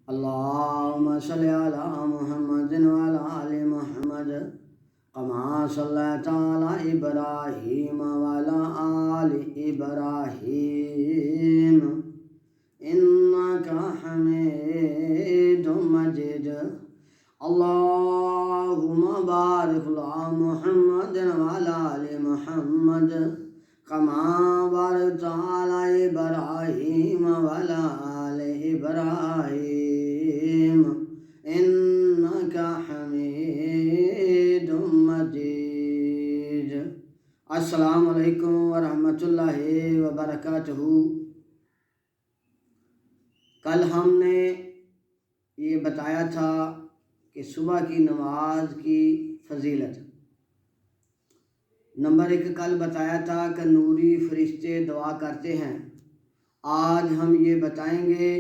اللهم صل على محمد وعلى آل محمد كما صليت على إبراهيم وعلى آل إبراهيم إنك حميد مجيد. اللهم بارك على محمد وعلى آل محمد كما باركت على إبراهيم وعلى آل إبراهيم إنك حميد مجيد. السلام علیکم ورحمۃ اللہ وبرکاتہ. کل ہم نے یہ بتایا تھا کہ صبح کی نماز کی فضیلت. نمبر 1 کل بتایا تھا کہ نوری فرشتے دعا کرتے ہیں. آج ہم یہ بتائیں گے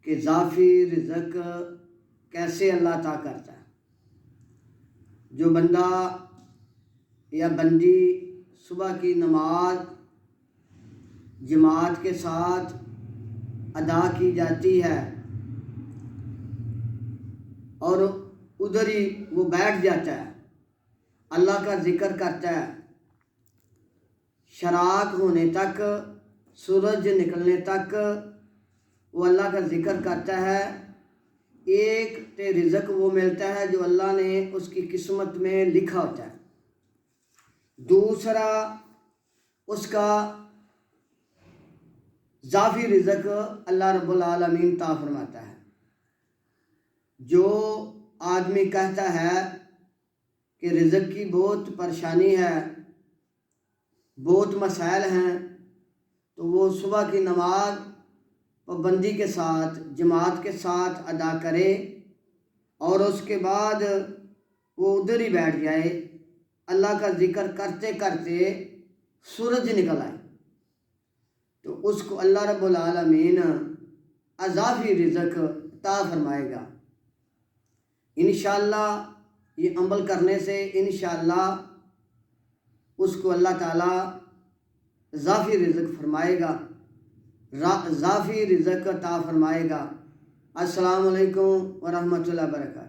کہ اضافی رزق کیسے اللہ عطا کرتا ہے. جو بندہ یا بندی صبح کی نماز جماعت کے ساتھ ادا کی جاتی ہے اور ادھر ہی وہ بیٹھ جاتا ہے، اللہ کا ذکر کرتا ہے، شراق ہونے تک، سورج نکلنے تک وہ اللہ کا ذکر کرتا ہے. ایک تے رزق وہ ملتا ہے جو اللہ نے اس کی قسمت میں لکھا ہوتا ہے. دوسرا اس کا اضافی رزق اللہ رب العالمین عطا فرماتا ہے. جو آدمی کہتا ہے کہ رزق کی بہت پریشانی ہے، بہت مسائل ہیں، تو وہ صبح کی نماز پابندی کے ساتھ جماعت کے ساتھ ادا کرے اور اس کے بعد وہ ادھر ہی بیٹھ جائے، اللہ کا ذکر کرتے کرتے سورج نکل آئے، تو اس کو اللہ رب العالمین اضافی رزق عطا فرمائے گا. انشاءاللہ یہ عمل کرنے سے انشاءاللہ اس کو اللہ تعالیٰ اضافی رزق فرمائے گا، اضافی رزق عطا فرمائے گا. السلام علیکم ورحمۃ اللہ وبرکاتہ.